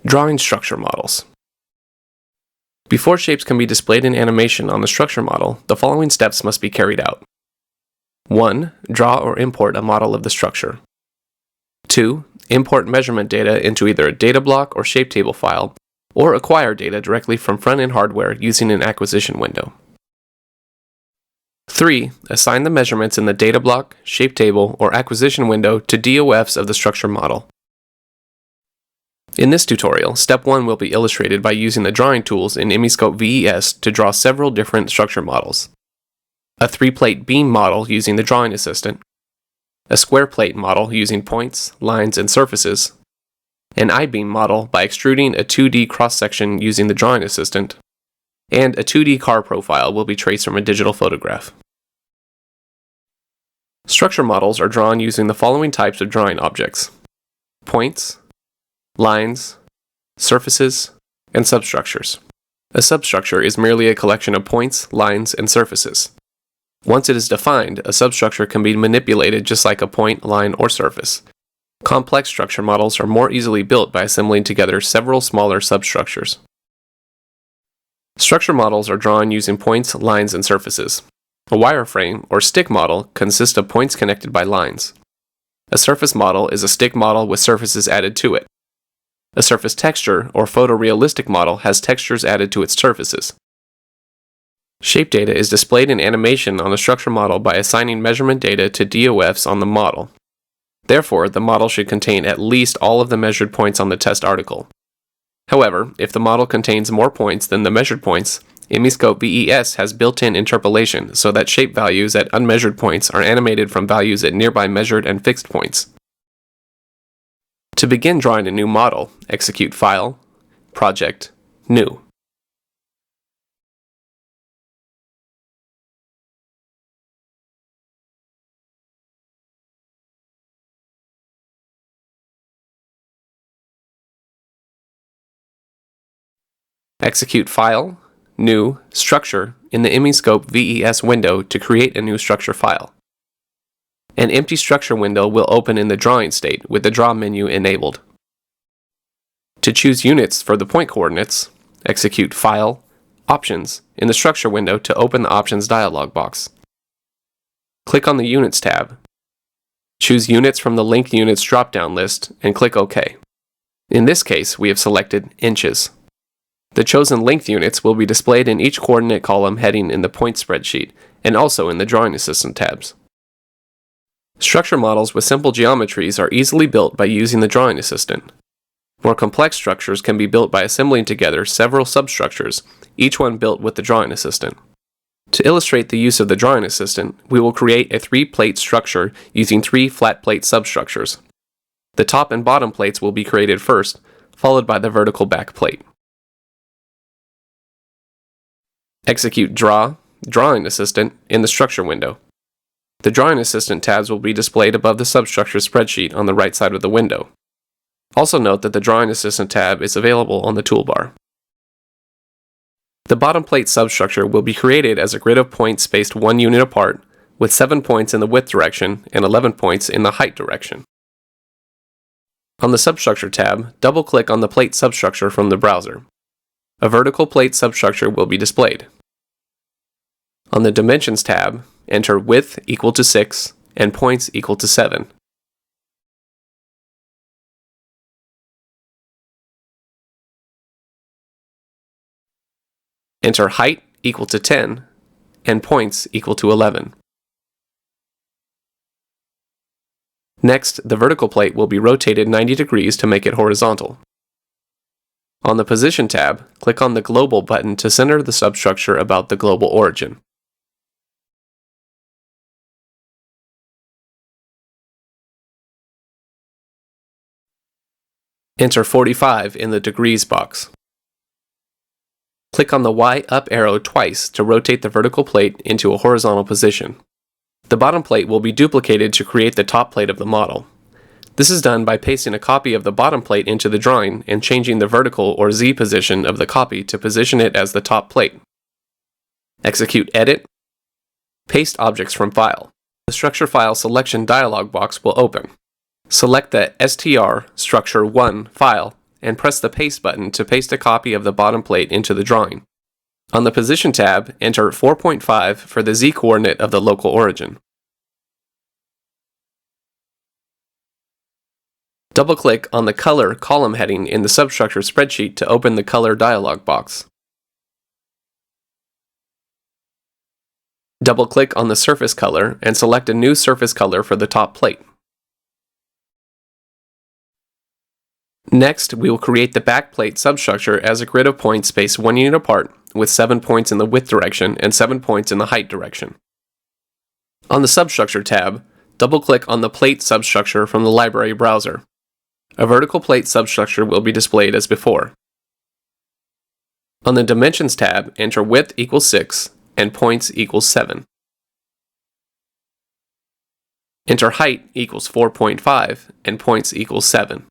Drawing structure models. Before shapes can be displayed in animation on the structure model, the following steps must be carried out. 1. Draw or import a model of the structure. 2. Import measurement data into either a data block or shape table file, or acquire data directly from front-end hardware using an acquisition window. 3. Assign the measurements in the data block, shape table, or acquisition window to DOFs of the structure model. In this tutorial, step 1 will be illustrated by using the drawing tools in ME'scopeVES to draw several different structure models. A 3-plate beam model using the drawing assistant, a square plate model using points, lines, and surfaces, an I-beam model by extruding a 2D cross-section using the drawing assistant, and a 2D car profile will be traced from a digital photograph. Structure models are drawn using the following types of drawing objects: points, lines, surfaces, and substructures. A substructure is merely a collection of points, lines, and surfaces. Once it is defined, a substructure can be manipulated just like a point, line, or surface. Complex structure models are more easily built by assembling together several smaller substructures. Structure models are drawn using points, lines, and surfaces. A wireframe or stick model consists of points connected by lines. A surface model is a stick model with surfaces added to it. A surface texture or photorealistic model has textures added to its surfaces. Shape data is displayed in animation on the structure model by assigning measurement data to DOFs on the model. Therefore, the model should contain at least all of the measured points on the test article. However, if the model contains more points than the measured points, ME'scopeVES has built-in interpolation so that shape values at unmeasured points are animated from values at nearby measured and fixed points. To begin drawing a new model, execute File, Project, New. Execute File, New, Structure in the ME'scopeVES window to create a new structure file. An empty structure window will open in the drawing state with the Draw menu enabled. To choose units for the point coordinates, execute File, Options in the structure window to open the Options dialog box. Click on the Units tab. Choose Units from the Linked Units drop-down list and click OK. In this case, we have selected inches. The chosen length units will be displayed in each coordinate column heading in the point spreadsheet and also in the Drawing Assistant tabs. Structure models with simple geometries are easily built by using the Drawing Assistant. More complex structures can be built by assembling together several substructures, each one built with the Drawing Assistant. To illustrate the use of the Drawing Assistant, we will create a 3-plate structure using 3 flat plate substructures. The top and bottom plates will be created first, followed by the vertical back plate. Execute Drawing Assistant in the Structure window. The Drawing Assistant tabs will be displayed above the substructure spreadsheet on the right side of the window. Also note that the Drawing Assistant tab is available on the toolbar. The bottom plate substructure will be created as a grid of points spaced 1 unit apart, with 7 points in the width direction and 11 points in the height direction. On the Substructure tab, double-click on the plate substructure from the browser. A vertical plate substructure will be displayed. On the Dimensions tab, enter width equal to 6 and points equal to 7. Enter height equal to 10 and points equal to 11. Next, the vertical plate will be rotated 90 degrees to make it horizontal. On the Position tab, click on the Global button to center the substructure about the global origin. Enter 45 in the Degrees box. Click on the Y up arrow twice to rotate the vertical plate into a horizontal position. The bottom plate will be duplicated to create the top plate of the model. This is done by pasting a copy of the bottom plate into the drawing and changing the vertical or Z position of the copy to position it as the top plate. Execute Edit. Paste objects from File. The Structure File Selection dialog box will open. Select the STR Structure 1 file and press the Paste button to paste a copy of the bottom plate into the drawing. On the Position tab, enter 4.5 for the Z-coordinate of the local origin. Double-click on the Color column heading in the Substructure spreadsheet to open the Color dialog box. Double-click on the surface color and select a new surface color for the top plate. Next, we will create the back plate substructure as a grid of points spaced 1 unit apart, with 7 points in the width direction and 7 points in the height direction. On the Substructure tab, double-click on the Plate substructure from the library browser. A vertical plate substructure will be displayed as before. On the Dimensions tab, enter width equals 6 and points equals 7. Enter height equals 4.5 and points equals 7.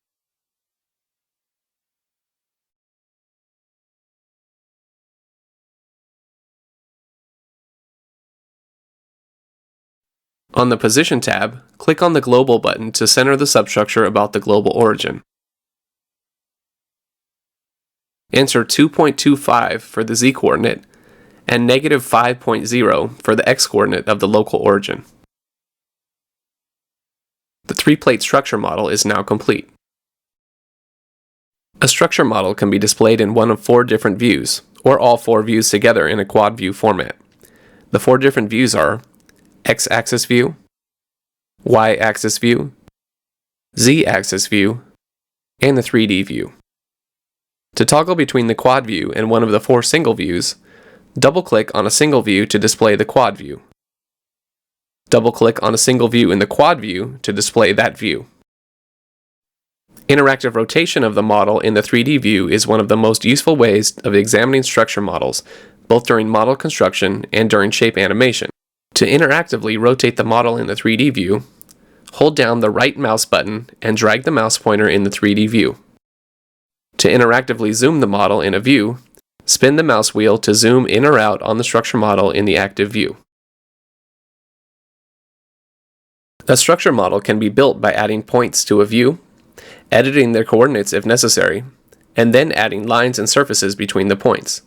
On the Position tab, click on the Global button to center the substructure about the global origin. Enter 2.25 for the Z-coordinate and negative 5.0 for the X-coordinate of the local origin. The 3-plate structure model is now complete. A structure model can be displayed in one of 4 different views, or all 4 views together in a quad view format. The 4 different views are X-axis view, Y-axis view, Z-axis view, and the 3D view. To toggle between the quad view and one of the 4 single views, double-click on a single view to display the quad view. Double-click on a single view in the quad view to display that view. Interactive rotation of the model in the 3D view is one of the most useful ways of examining structure models, both during model construction and during shape animation. To interactively rotate the model in the 3D view, hold down the right mouse button and drag the mouse pointer in the 3D view. To interactively zoom the model in a view, spin the mouse wheel to zoom in or out on the structure model in the active view. A structure model can be built by adding points to a view, editing their coordinates if necessary, and then adding lines and surfaces between the points.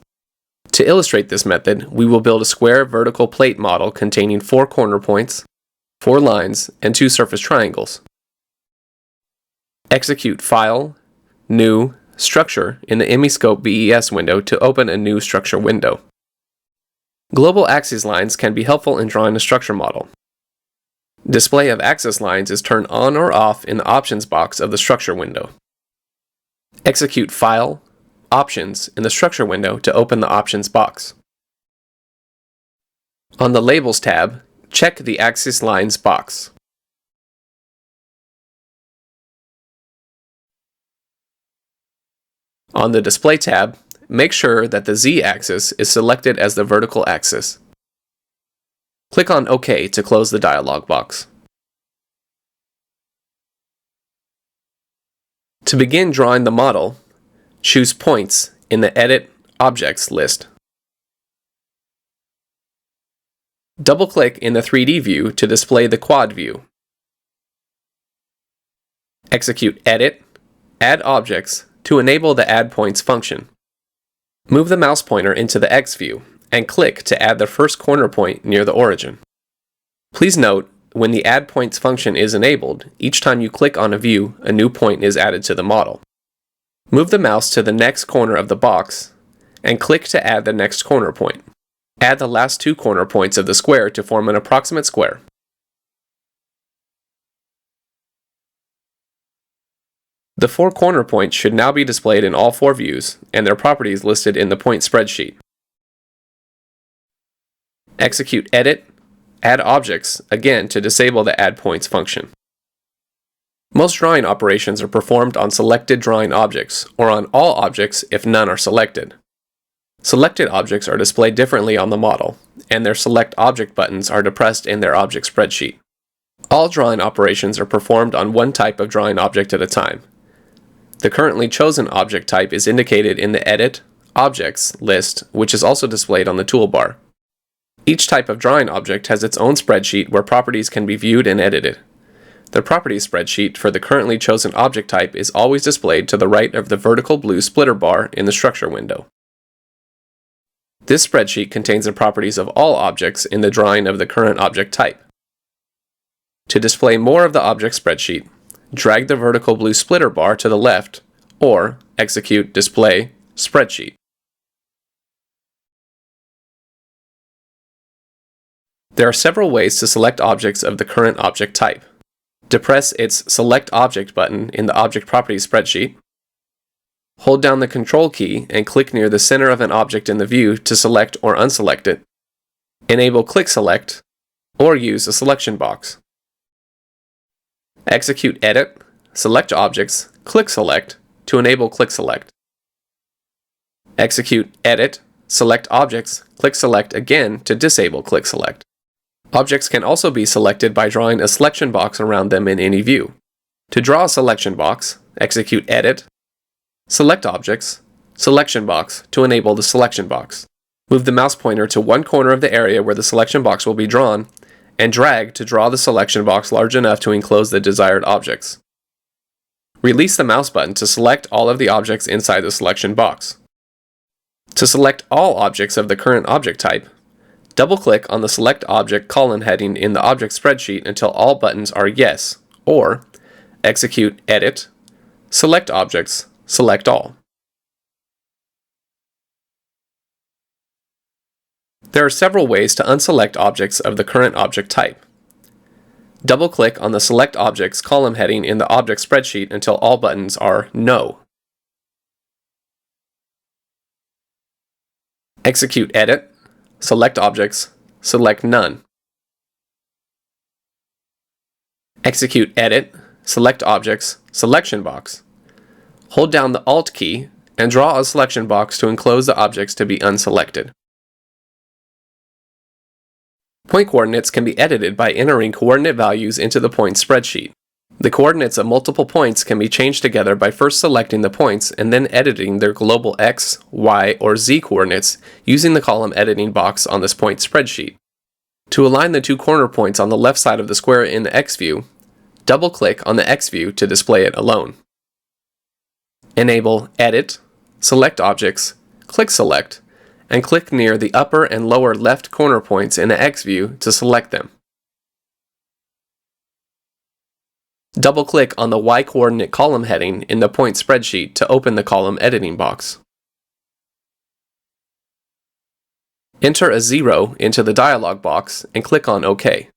To illustrate this method, we will build a square vertical plate model containing 4 corner points, 4 lines, and 2 surface triangles. Execute File, New, Structure in the ME'scopeVES window to open a new structure window. Global axis lines can be helpful in drawing a structure model. Display of axis lines is turned on or off in the Options box of the structure window. Execute File, Options in the structure window to open the Options box. On the Labels tab, check the Axis Lines box. On the Display tab, make sure that the Z-axis is selected as the vertical axis. Click on OK to close the dialog box. To begin drawing the model, choose Points in the Edit Objects list. Double-click in the 3D view to display the quad view. Execute Edit, Add Objects to enable the Add Points function. Move the mouse pointer into the X view and click to add the first corner point near the origin. Please note, when the Add Points function is enabled, each time you click on a view, a new point is added to the model. Move the mouse to the next corner of the box and click to add the next corner point. Add the last 2 corner points of the square to form an approximate square. The 4 corner points should now be displayed in all 4 views and their properties listed in the point spreadsheet. Execute Edit, Add Objects again to disable the Add Points function. Most drawing operations are performed on selected drawing objects, or on all objects if none are selected. Selected objects are displayed differently on the model, and their Select Object buttons are depressed in their object spreadsheet. All drawing operations are performed on one type of drawing object at a time. The currently chosen object type is indicated in the Edit, Objects list, which is also displayed on the toolbar. Each type of drawing object has its own spreadsheet where properties can be viewed and edited. the properties spreadsheet for the currently chosen object type is always displayed to the right of the vertical blue splitter bar in the structure window. This spreadsheet contains the properties of all objects in the drawing of the current object type. To display more of the object spreadsheet, drag the vertical blue splitter bar to the left or execute Display Spreadsheet. There are several ways to select objects of the current object type. Depress its Select Object button in the Object Properties spreadsheet. Hold down the Control key and click near the center of an object in the view to select or unselect it. Enable Click Select, or use a selection box. Execute Edit, Select Objects, Click Select to enable Click Select. Execute Edit, Select Objects, Click Select again to disable Click Select. Objects can also be selected by drawing a selection box around them in any view. To draw a selection box, execute Edit, Select Objects, Selection Box to enable the selection box. Move the mouse pointer to one corner of the area where the selection box will be drawn, and drag to draw the selection box large enough to enclose the desired objects. Release the mouse button to select all of the objects inside the selection box. To select all objects of the current object type, double-click on the Select Object column heading in the Object spreadsheet until all buttons are Yes, or execute Edit, Select Objects, Select All. There are several ways to unselect objects of the current object type. Double-click on the Select Objects column heading in the Object spreadsheet until all buttons are No. Execute Edit, Select Objects, Select None. Execute Edit, Select Objects, Selection Box. Hold down the Alt key and draw a selection box to enclose the objects to be unselected. Point coordinates can be edited by entering coordinate values into the point spreadsheet. The coordinates of multiple points can be changed together by first selecting the points and then editing their global X, Y, or Z coordinates using the column editing box on this point spreadsheet. To align the two corner points on the left side of the square in the X view, double-click on the X view to display it alone. Enable Edit, Select Objects, Click Select, and click near the upper and lower left corner points in the X view to select them. Double-click on the Y-coordinate column heading in the point spreadsheet to open the column editing box. Enter a 0 into the dialog box and click on OK.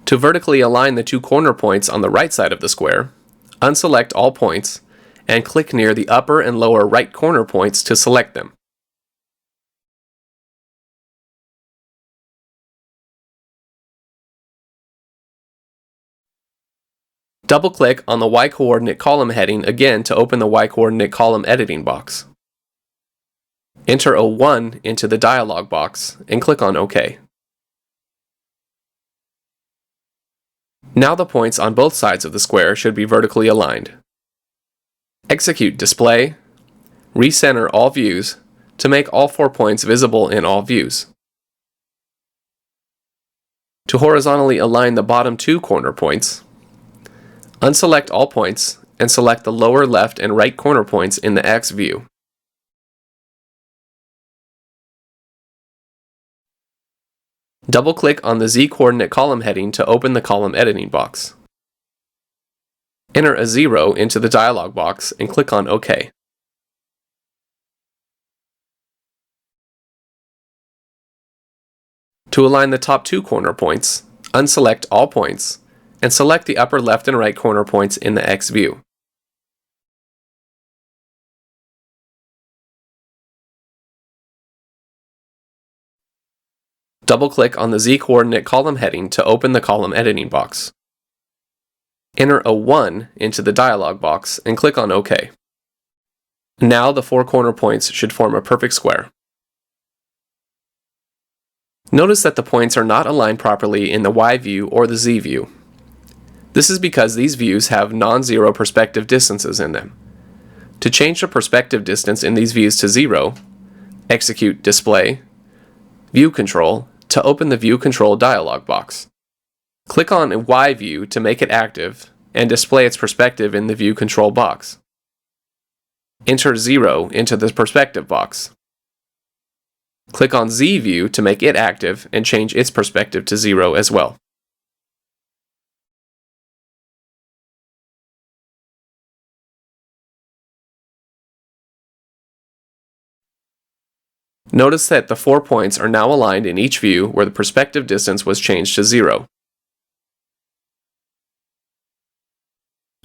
To vertically align the two corner points on the right side of the square, unselect all points and click near the upper and lower right corner points to select them. Double-click on the Y-coordinate column heading again to open the Y-coordinate column editing box. Enter a 1 into the dialog box and click on OK. Now the points on both sides of the square should be vertically aligned. Execute Display, recenter all views to make all 4 points visible in all views. To horizontally align the bottom 2 corner points, unselect all points and select the lower left and right corner points in the X view. Double-click on the Z-coordinate column heading to open the column editing box. Enter a 0 into the dialog box and click on OK. To align the top 2 corner points, unselect all points and select the upper left and right corner points in the X view. Double-click on the Z-coordinate column heading to open the column editing box. Enter a 1 into the dialog box and click on OK. Now the 4 corner points should form a perfect square. Notice that the points are not aligned properly in the Y view or the Z view. This is because these views have non-zero perspective distances in them. To change the perspective distance in these views to 0, execute Display, View Control to open the View Control dialog box. Click on Y View to make it active and display its perspective in the View Control box. Enter 0 into the perspective box. Click on Z View to make it active and change its perspective to 0 as well. Notice that the 4 points are now aligned in each view where the perspective distance was changed to 0.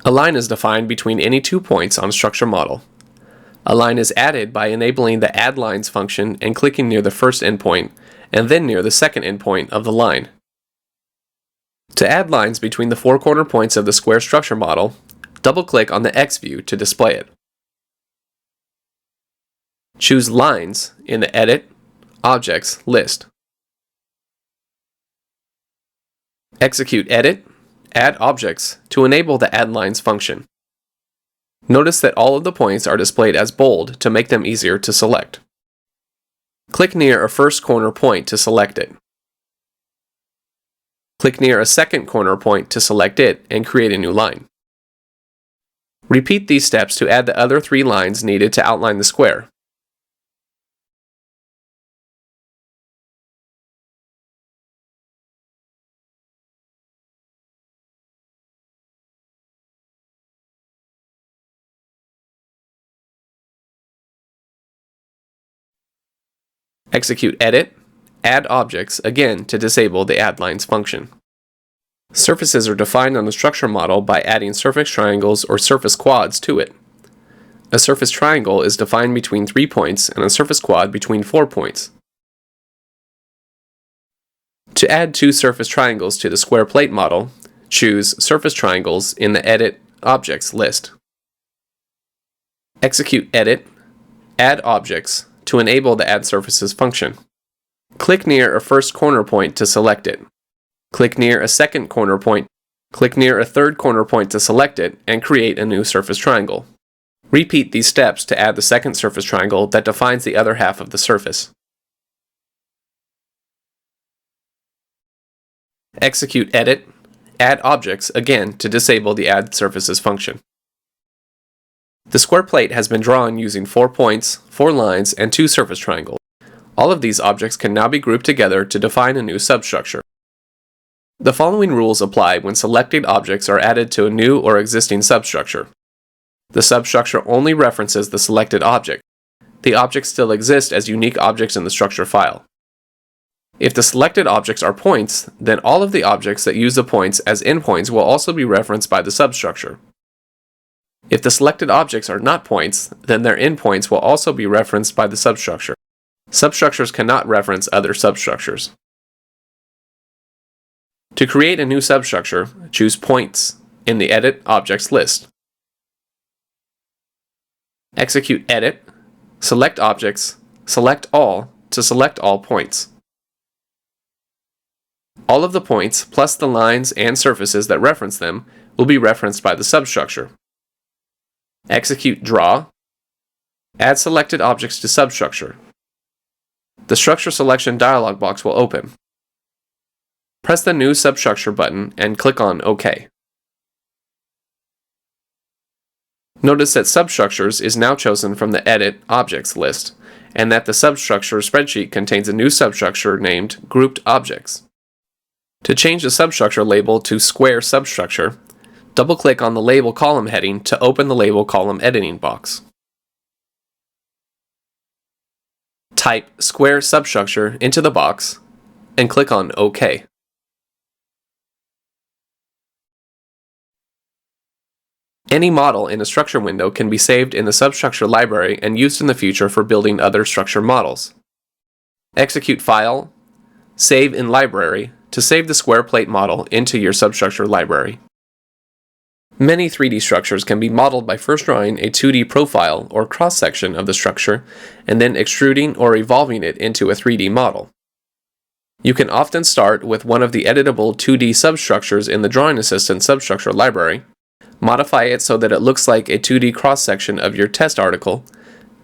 A line is defined between any 2 points on a structure model. A line is added by enabling the Add Lines function and clicking near the first endpoint and then near the second endpoint of the line. To add lines between the 4 corner points of the square structure model, double-click on the X view to display it. Choose Lines in the Edit, Objects list. Execute Edit, Add Objects to enable the Add Lines function. Notice that all of the points are displayed as bold to make them easier to select. Click near a first corner point to select it. Click near a second corner point to select it and create a new line. Repeat these steps to add the other 3 lines needed to outline the square. Execute Edit, Add Objects again to disable the Add Lines function. Surfaces are defined on the structure model by adding surface triangles or surface quads to it. A surface triangle is defined between 3 points and a surface quad between 4 points. To add 2 surface triangles to the square plate model, choose Surface Triangles in the Edit Objects list. Execute Edit, Add Objects to enable the Add Surfaces function. Click near a first corner point to select it. Click near a second corner point. Click near a third corner point to select it and create a new surface triangle. Repeat these steps to add the second surface triangle that defines the other half of the surface. Execute Edit, Add Objects again to disable the Add Surfaces function. The square plate has been drawn using 4 points, 4 lines, and 2 surface triangles. All of these objects can now be grouped together to define a new substructure. The following rules apply when selected objects are added to a new or existing substructure. The substructure only references the selected object. The objects still exist as unique objects in the structure file. If the selected objects are points, then all of the objects that use the points as endpoints will also be referenced by the substructure. If the selected objects are not points, then their endpoints will also be referenced by the substructure. Substructures cannot reference other substructures. To create a new substructure, choose Points in the Edit Objects list. Execute Edit, select Objects, select All to select all points. All of the points, plus the lines and surfaces that reference them, will be referenced by the substructure. Execute Draw, add selected objects to substructure. The Structure Selection dialog box will open. Press the New Substructure button and click on OK. Notice that Substructures is now chosen from the Edit Objects list, and that the substructure spreadsheet contains a new substructure named Grouped Objects. To change the substructure label to Square Substructure, double-click on the Label column heading to open the Label column editing box. Type Square Substructure into the box and click on OK. Any model in a structure window can be saved in the substructure library and used in the future for building other structure models. Execute File, Save in Library to save the square plate model into your substructure library. Many 3D structures can be modeled by first drawing a 2D profile or cross-section of the structure and then extruding or evolving it into a 3D model. You can often start with one of the editable 2D substructures in the Drawing Assistant substructure library, modify it so that it looks like a 2D cross-section of your test article,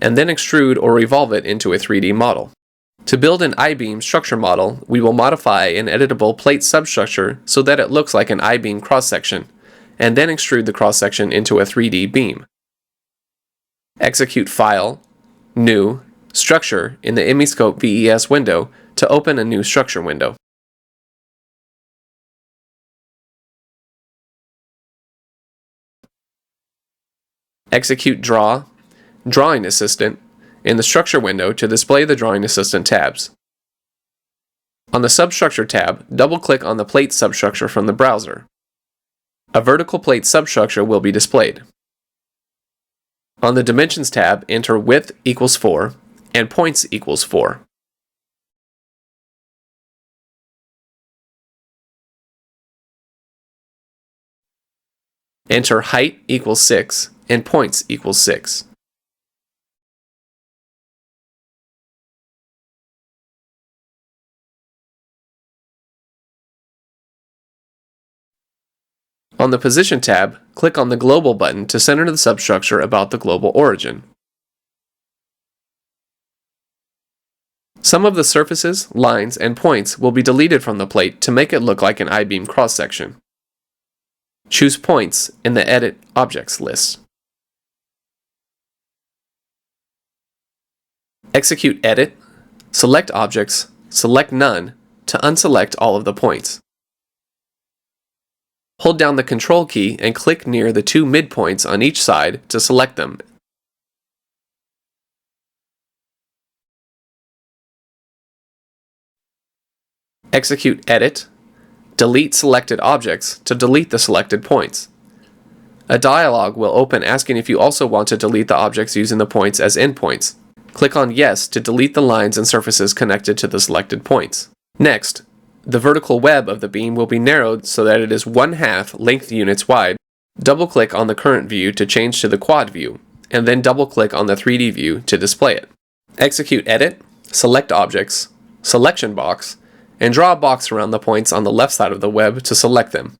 and then extrude or evolve it into a 3D model. To build an I-beam structure model, we will modify an editable plate substructure so that it looks like an I-beam cross-section, and then extrude the cross-section into a 3D beam. Execute File, New, Structure in the ME'scopeVES window to open a new structure window. Execute Draw, Drawing Assistant in the Structure window to display the Drawing Assistant tabs. On the Substructure tab, double-click on the plate substructure from the browser. A vertical plate substructure will be displayed. On the Dimensions tab, enter width equals 4 and points equals 4. Enter height equals 6 and points equals 6. On the Position tab, click on the Global button to center the substructure about the global origin. Some of the surfaces, lines, and points will be deleted from the plate to make it look like an I-beam cross-section. Choose Points in the Edit Objects list. Execute Edit, select Objects, select None to unselect all of the points. Hold down the Control key and click near the two midpoints on each side to select them. Execute Edit, delete selected objects to delete the selected points. A dialog will open asking if you also want to delete the objects using the points as endpoints. Click on Yes to delete the lines and surfaces connected to the selected points. Next, the vertical web of the beam will be narrowed so that it is 1/2 length units wide. Double-click on the current view to change to the quad view, and then double-click on the 3D view to display it. Execute Edit, select Objects, Selection Box, and draw a box around the points on the left side of the web to select them.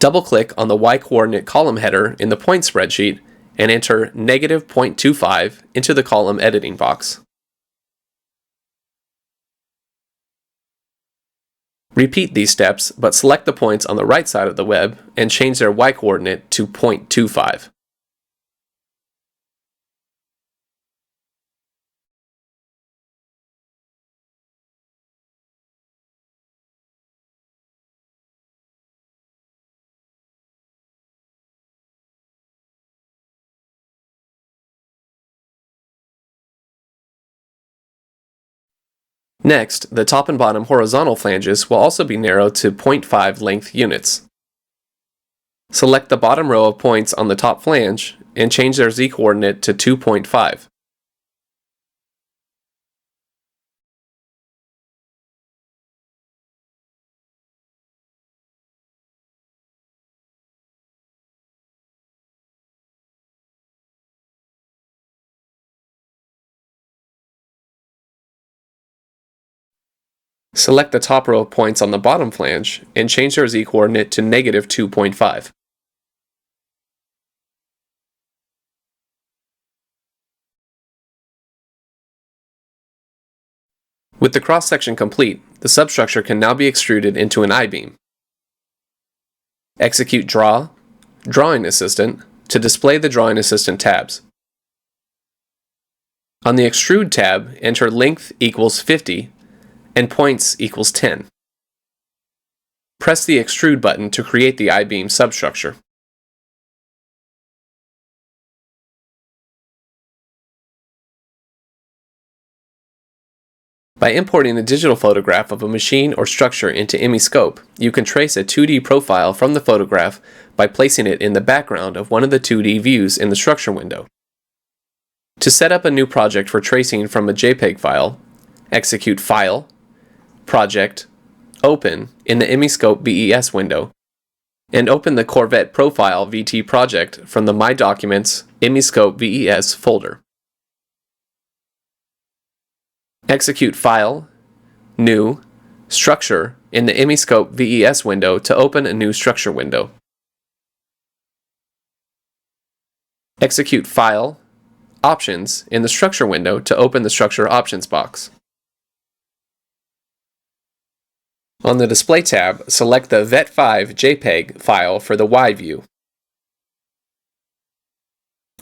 Double-click on the y-coordinate column header in the point spreadsheet and enter -0.25 into the column editing box. Repeat these steps, but select the points on the right side of the web and change their y-coordinate to 0.25. Next, the top and bottom horizontal flanges will also be narrowed to 0.5 length units. Select the bottom row of points on the top flange and change their z-coordinate to 2.5. Select the top row of points on the bottom flange and change their z-coordinate to -2.5. With the cross-section complete, the substructure can now be extruded into an I-beam. Execute Draw, Drawing Assistant to display the Drawing Assistant tabs. On the Extrude tab, enter length equals 50 and points equals 10. Press the Extrude button to create the I-beam substructure. By importing a digital photograph of a machine or structure into ME'scope, you can trace a 2D profile from the photograph by placing it in the background of one of the 2D views in the structure window. To set up a new project for tracing from a JPEG file, execute File, Project, Open in the ME'scopeVES window, and open the Corvette Profile VT project from the My Documents ME'scopeVES folder. Execute File, New, Structure in the ME'scopeVES window to open a new structure window. Execute File, Options in the Structure window to open the Structure Options box. On the Display tab, select the VET5 JPEG file for the Y view.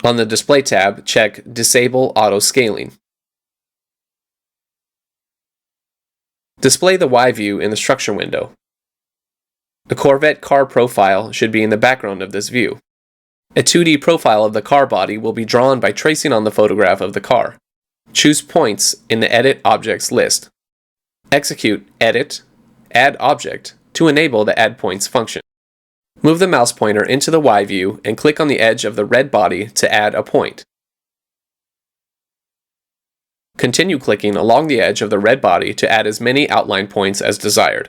On the Display tab, check Disable Auto Scaling. Display the Y view in the Structure window. The Corvette car profile should be in the background of this view. A 2D profile of the car body will be drawn by tracing on the photograph of the car. Choose points in the Edit Objects list. Execute Edit, Add Object to enable the Add Points function. Move the mouse pointer into the Y view and click on the edge of the red body to add a point. Continue clicking along the edge of the red body to add as many outline points as desired.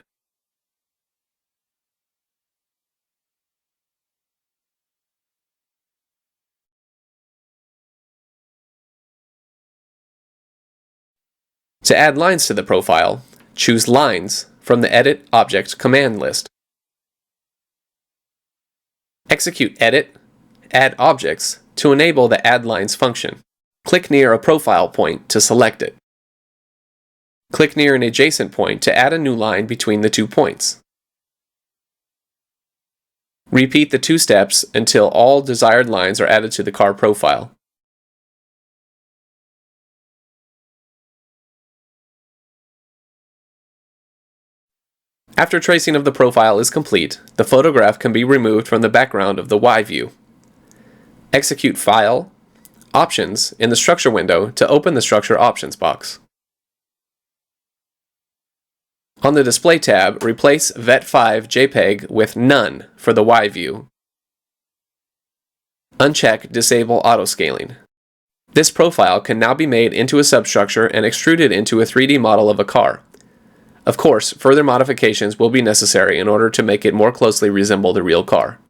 To add lines to the profile, choose Lines from the Edit Object command list. Execute Edit, Add Objects to enable the Add Lines function. Click near a profile point to select it. Click near an adjacent point to add a new line between the 2 points. Repeat the 2 steps until all desired lines are added to the car profile. After tracing of the profile is complete, the photograph can be removed from the background of the Y view. Execute File, Options in the Structure window to open the Structure Options box. On the Display tab, replace VET5 JPEG with None for the Y view. Uncheck Disable Auto Scaling. This profile can now be made into a substructure and extruded into a 3D model of a car. Of course, further modifications will be necessary in order to make it more closely resemble the real car.